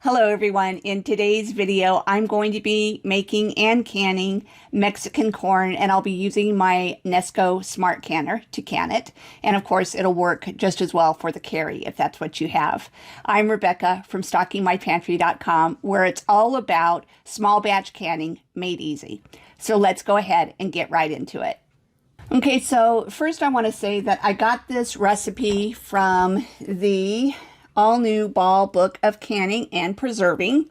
Hello everyone. In today's video, I'm going to be making and canning Mexican corn, and I'll be using my Nesco Smart Canner to can it. And of course, it'll work just as well for the carry if that's what you have. I'm Rebecca from StockingMyPantry.com, where it's all about small batch canning made easy. So let's go ahead and get right into it. Okay, so first I want to say that I got this recipe from the all-new Ball Book of Canning and Preserving,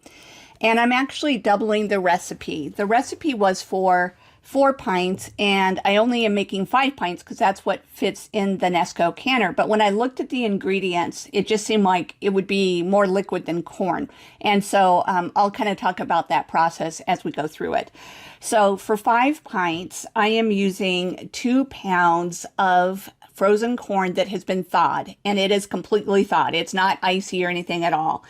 and I'm actually doubling the recipe. The recipe was for 4 pints, and I only am making 5 pints because that's what fits in the Nesco canner. But when I looked at the ingredients, it just seemed like it would be more liquid than corn. And so I'll kind of talk about that process as we go through it. So for 5 pints, I am using 2 pounds of frozen corn that has been thawed, and it is completely thawed. It's not icy or anything at all.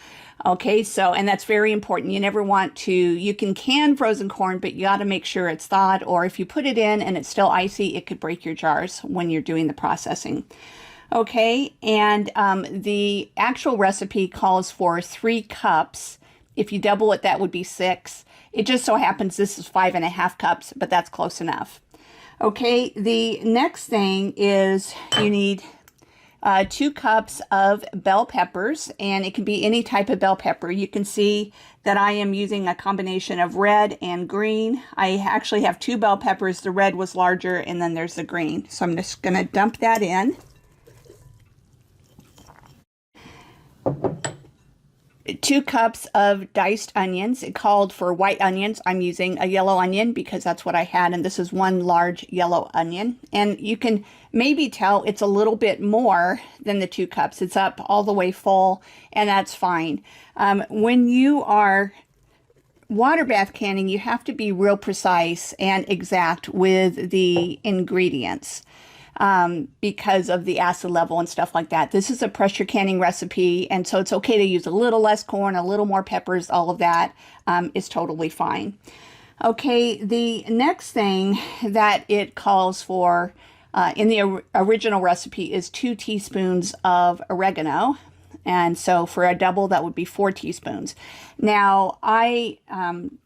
Okay, so, and that's very important. You never want to, you can can frozen corn, but you got to make sure it's thawed, or if you put it in and it's still icy, it could break your jars when you're doing the processing. Okay, and the actual recipe calls for 3 cups. If you double it, that would be 6. It just so happens this is 5.5 cups, but that's close enough. Okay, the next thing is you need 2 cups of bell peppers, and it can be any type of bell pepper. You can see that I am using a combination of red and green. I actually have 2 bell peppers. The red was larger, and then there's the green. So I'm just going to dump that in. 2 cups of diced onions. It called for white onions. I'm using a yellow onion because that's what I had, and this is 1 large yellow onion. And you can maybe tell it's a little bit more than the 2 cups. It's up all the way full, and that's fine. When you are water bath canning, you have to be real precise and exact with the ingredients. Because of the acid level and stuff like that. This is a pressure canning recipe, and so it's okay to use a little less corn, a little more peppers, all of that is totally fine. Okay, the next thing that it calls for in the original recipe is 2 teaspoons of oregano. And so for a double, that would be 4 teaspoons. Now, I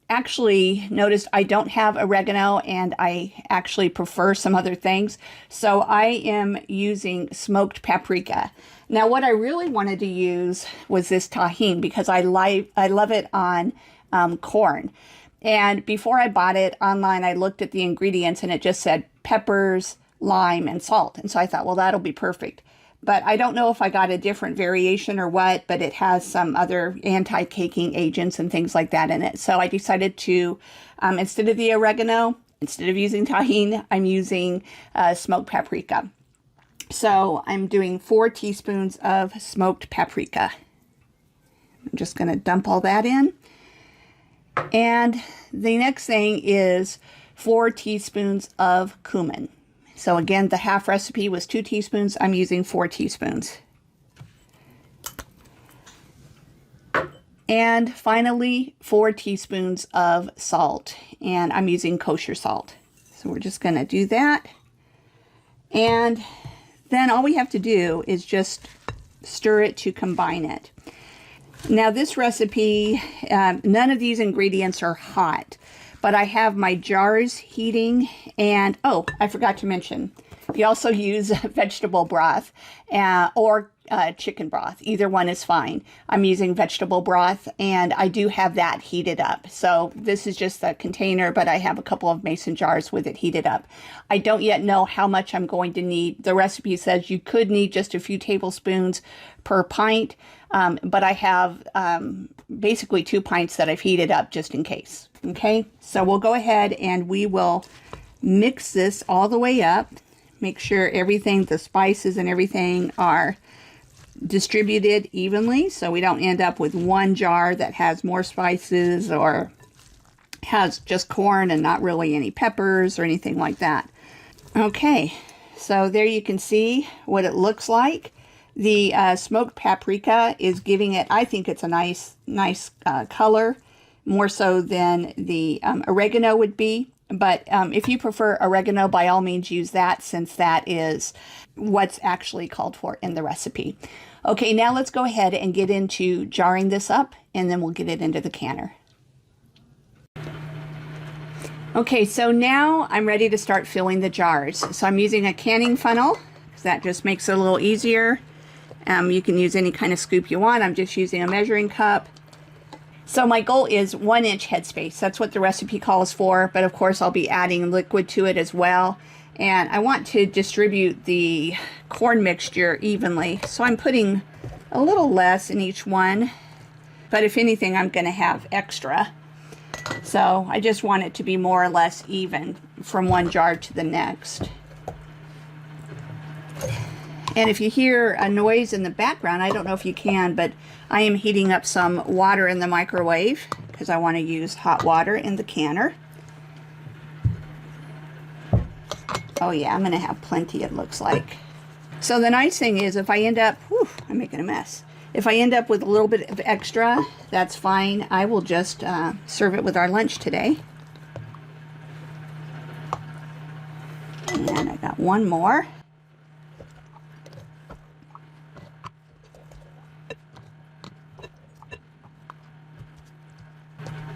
actually noticed I don't have oregano, and I actually prefer some other things. So I am using smoked paprika. Now, what I really wanted to use was this tahini because I love it on corn. And before I bought it online, I looked at the ingredients, and it just said peppers, lime, and salt. And so I thought, well, that'll be perfect. But I don't know if I got a different variation or what, but it has some other anti-caking agents and things like that in it. So I decided to, instead of the oregano, instead of using tahini, I'm using smoked paprika. So I'm doing 4 teaspoons of smoked paprika. I'm just going to dump all that in. And the next thing is 4 teaspoons of cumin. So again, the half recipe was 2 teaspoons. I'm using 4 teaspoons. And finally, 4 teaspoons of salt. And I'm using kosher salt. So we're just going to do that. And then all we have to do is just stir it to combine it. Now this recipe, none of these ingredients are hot. But I have my jars heating, and oh, I forgot to mention, you also use vegetable broth or chicken broth. Either one is fine. I'm using vegetable broth, and I do have that heated up. So this is just the container, but I have a couple of mason jars with it heated up. I don't yet know how much I'm going to need. The recipe says you could need just a few tablespoons per pint, but I have basically 2 pints that I've heated up just in case. Okay, so we'll go ahead and we will mix this all the way up. Make sure everything, the spices and everything are distributed evenly, so we don't end up with one jar that has more spices or has just corn and not really any peppers or anything like that. Okay, so there you can see what it looks like. The smoked paprika is giving it, I think it's a nice color, more so than the oregano would be. But if you prefer oregano, by all means use that, since that is what's actually called for in the recipe. Okay, now let's go ahead and get into jarring this up, and then we'll get it into the canner. Okay, so now I'm ready to start filling the jars. So I'm using a canning funnel, because that just makes it a little easier. You can use any kind of scoop you want. I'm just using a measuring cup. So my goal is 1-inch headspace. That's what the recipe calls for, but of course I'll be adding liquid to it as well. And I want to distribute the corn mixture evenly. So I'm putting a little less in each one, but if anything, I'm going to have extra. So I just want it to be more or less even from one jar to the next. And if you hear a noise in the background, I don't know if you can, but I am heating up some water in the microwave because I want to use hot water in the canner. Oh yeah, I'm going to have plenty, it looks like. So the nice thing is if I end up, whew, I'm making a mess. If I end up with a little bit of extra, that's fine. I will just serve it with our lunch today. And I got one more.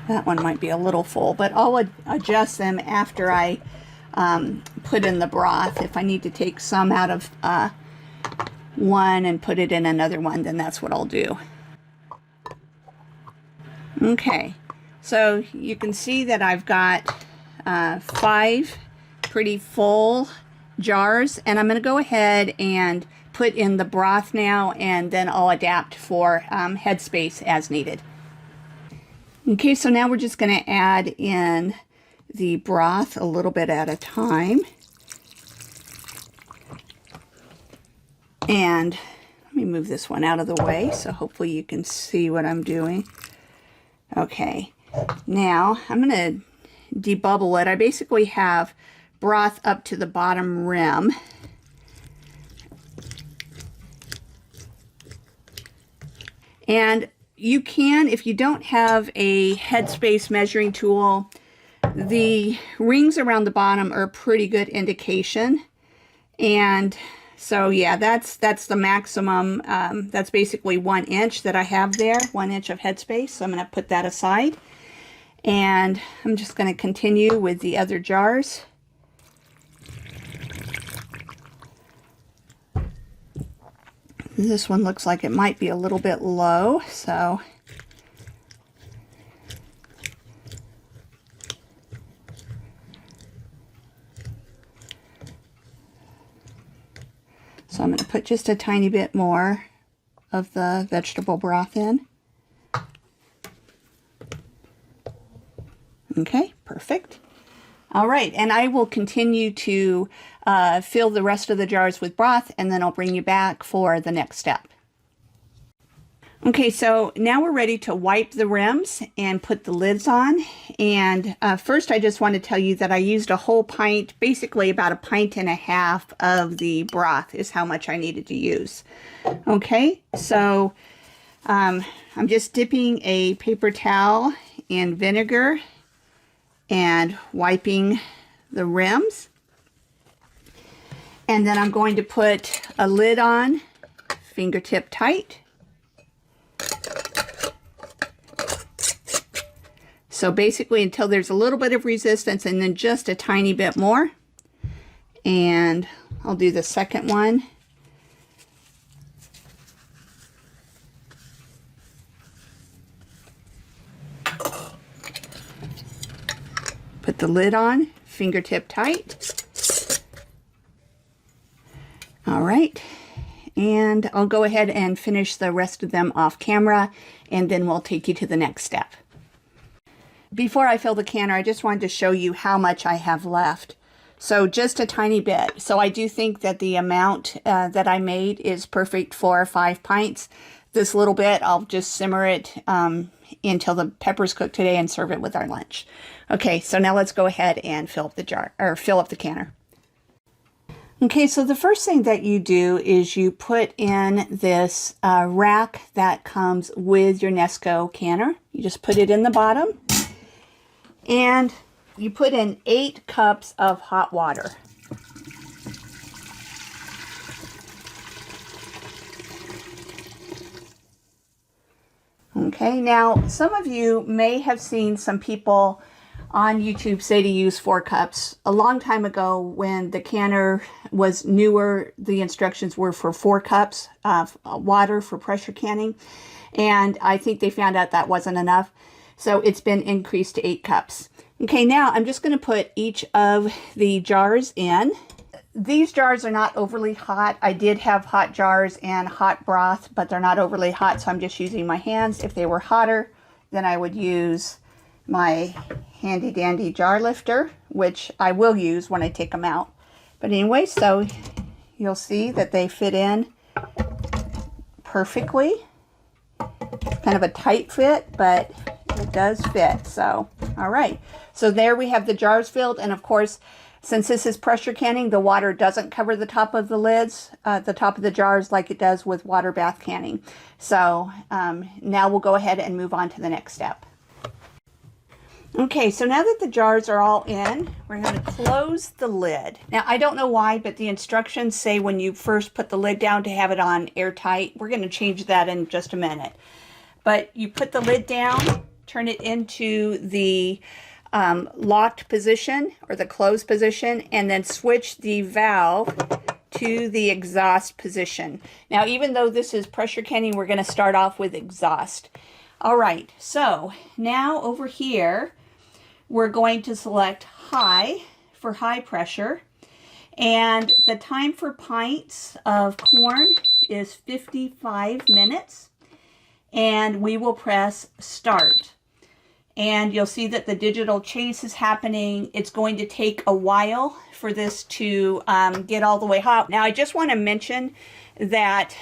That one might be a little full, but I'll adjust them after I put in the broth. If I need to take some out of one and put it in another one, then that's what I'll do. Okay, so you can see that I've got 5 pretty full jars, and I'm going to go ahead and put in the broth now, and then I'll adapt for headspace as needed. Okay, so now we're just going to add in the broth a little bit at a time. And let me move this one out of the way so hopefully you can see what I'm doing. Okay, now I'm going to debubble it. I basically have broth up to the bottom rim. And you can, if you don't have a headspace measuring tool, the rings around the bottom are a pretty good indication. And so yeah, that's the maximum. That's basically 1 inch that I have there, 1 inch of headspace. So I'm going to put that aside. And I'm just going to continue with the other jars. This one looks like it might be a little bit low, so I'm going to put just a tiny bit more of the vegetable broth in. Okay, perfect. All right, and I will continue to fill the rest of the jars with broth, and then I'll bring you back for the next step. Okay, so now we're ready to wipe the rims and put the lids on. And first I just want to tell you that I used a whole pint, basically about 1.5 pints of the broth is how much I needed to use. Okay, so I'm just dipping a paper towel in vinegar and wiping the rims. And then I'm going to put a lid on, fingertip tight. So basically until there's a little bit of resistance and then just a tiny bit more. And I'll do the second one. Put the lid on, fingertip tight. All right, and I'll go ahead and finish the rest of them off camera, and then we'll take you to the next step. Before I fill the canner, I just wanted to show you how much I have left. So just a tiny bit. So I do think that the amount that I made is perfect for 5 pints. This little bit, I'll just simmer it until the peppers cook today and serve it with our lunch. Okay, so now let's go ahead and fill up the jar, or fill up the canner. Okay, so the first thing that you do is you put in this rack that comes with your Nesco canner. You just put it in the bottom, and you put in 8 cups of hot water. Okay, now some of you may have seen some people on YouTube say to use 4 cups. A long time ago when the canner was newer, the instructions were for 4 cups of water for pressure canning. And I think they found out that wasn't enough. So it's been increased to 8 cups. Okay, now I'm just going to put each of the jars in. These jars are not overly hot. I did have hot jars and hot broth, but they're not overly hot, so I'm just using my hands. If they were hotter, then I would use my handy dandy jar lifter, which I will use when I take them out. But anyway, so you'll see that they fit in perfectly. Kind of a tight fit, but it does fit. So, all right. So there we have the jars filled, and of course, since this is pressure canning, the water doesn't cover the top of the lids, the top of the jars like it does with water bath canning. So now we'll go ahead and move on to the next step. Okay, so now that the jars are all in, we're going to close the lid. Now, I don't know why, but the instructions say when you first put the lid down to have it on airtight. We're going to change that in just a minute. But you put the lid down, turn it into the locked position or the closed position, and then switch the valve to the exhaust position. Now, even though this is pressure canning, we're going to start off with exhaust. All right, so now over here, we're going to select high for high pressure, and the time for pints of corn is 55 minutes, and we will press start. And you'll see that the digital chase is happening. It's going to take a while for this to get all the way hot. Now, I just want to mention that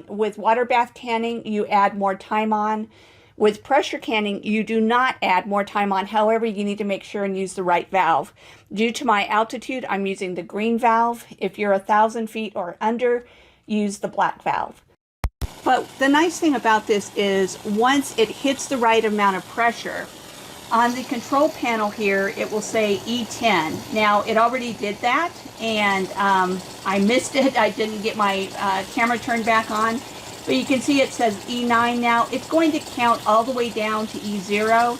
with water bath canning, you add more time on. With pressure canning, you do not add more time on. However, you need to make sure and use the right valve. Due to my altitude, I'm using the green valve. If you're 1,000 feet or under, use the black valve. But the nice thing about this is once it hits the right amount of pressure, on the control panel here, it will say E10. Now, it already did that, and I missed it. I didn't get my camera turned back on. But you can see it says E9 now. It's going to count all the way down to E0.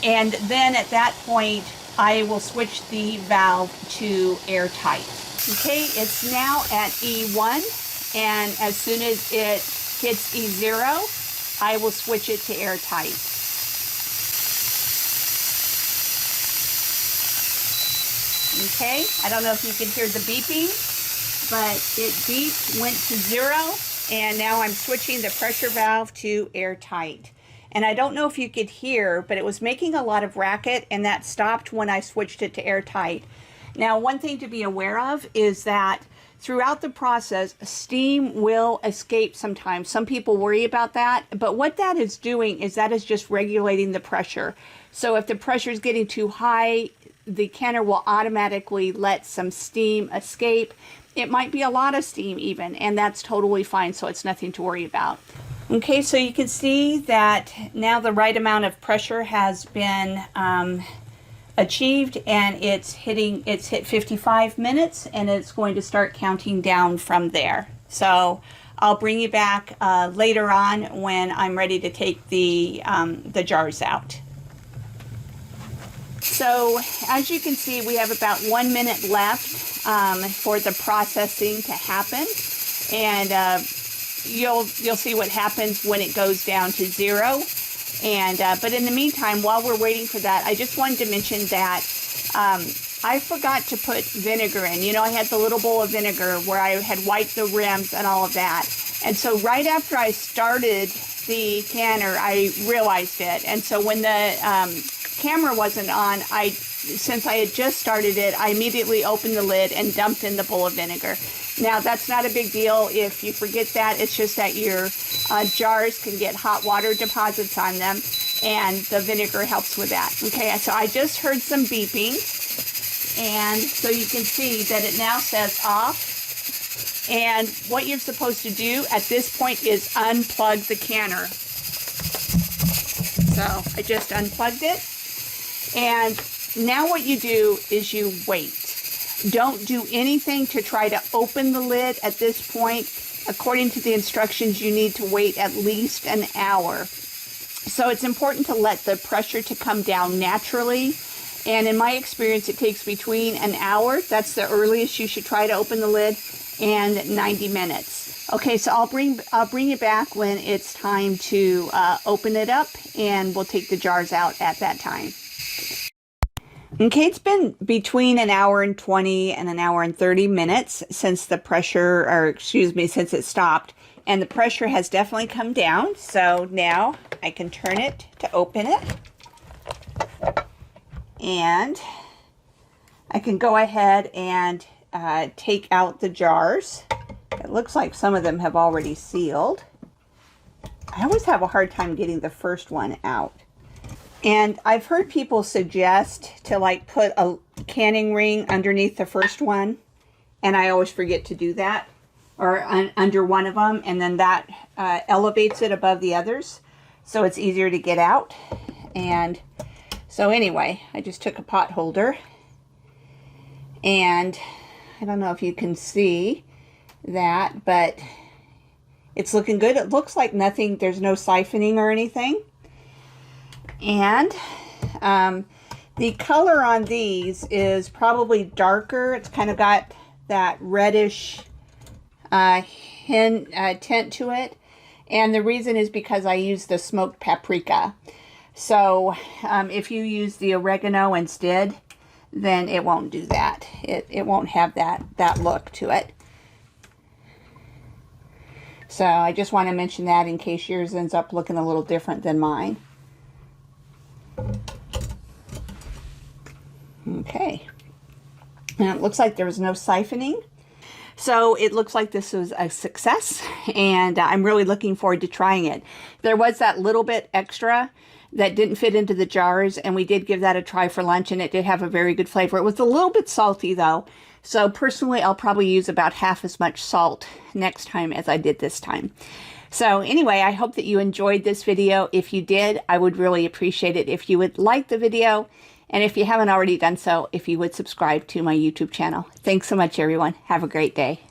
And then at that point, I will switch the valve to airtight. Okay, it's now at E1. And as soon as it hits E0, I will switch it to airtight. Okay, I don't know if you can hear the beeping, but it beeped, went to 0, and now I'm switching the pressure valve to airtight. And I don't know if you could hear, but it was making a lot of racket, and that stopped when I switched it to airtight. Now, one thing to be aware of is that throughout the process, steam will escape sometimes. Some people worry about that, but what that is doing is that is just regulating the pressure. So if the pressure is getting too high, the canner will automatically let some steam escape. It might be a lot of steam even, and that's totally fine, so it's nothing to worry about. Okay, so you can see that now the right amount of pressure has been achieved, and it's hit 55 minutes, and it's going to start counting down from there. So I'll bring you back later on when I'm ready to take the jars out. So as you can see, we have about 1 minute left for the processing to happen, and you'll see what happens when it goes down to 0. And but in the meantime, while we're waiting for that, I just wanted to mention that I forgot to put vinegar in. You know, I had the little bowl of vinegar where I had wiped the rims and all of that. And so right after I started the canner, I realized it. And so when the camera wasn't on, since I had just started it, I immediately opened the lid and dumped in the bowl of vinegar. Now, that's not a big deal if you forget that. It's just that your jars can get hot water deposits on them, and the vinegar helps with that. Okay, so I just heard some beeping, and so you can see that it now says off. And what you're supposed to do at this point is unplug the canner. So I just unplugged it. And now what you do is you wait. Don't do anything to try to open the lid at this point according to the instructions, you need to wait at least an hour. So it's important to let the pressure to come down naturally. And in my experience, it takes between an hour, that's the earliest you should try to open the lid, and 90 minutes. Okay, so I'll bring you back when it's time to open it up, and we'll take the jars out at that time. Okay, it's been between an hour and 20 and an hour and 30 minutes since the pressure, or excuse me, since it stopped. And the pressure has definitely come down. So now I can turn it to open it. And I can go ahead and take out the jars. It looks like some of them have already sealed. I always have a hard time getting the first one out. And I've heard people suggest to like put a canning ring underneath the first one. And I always forget to do that. Or under one of them. And then that elevates it above the others. So it's easier to get out. And so anyway, I just took a pot holder. And I don't know if you can see that, but it's looking good. It looks like nothing, there's no siphoning or anything. And the color on these is probably darker. It's kind of got that reddish tint to it. And the reason is because I use the smoked paprika. So if you use the oregano instead, then it won't do that. It won't have that look to it. So I just want to mention that in case yours ends up looking a little different than mine. Okay. And it looks like there was no siphoning. So it looks like this was a success, and I'm really looking forward to trying it. There was that little bit extra that didn't fit into the jars, and we did give that a try for lunch, and it did have a very good flavor. It was a little bit salty though, so personally I'll probably use about half as much salt next time as I did this time. So anyway, I hope that you enjoyed this video. If you did, I would really appreciate it if you would like the video, and if you haven't already done so, if you would subscribe to my YouTube channel. Thanks so much, everyone. Have a great day.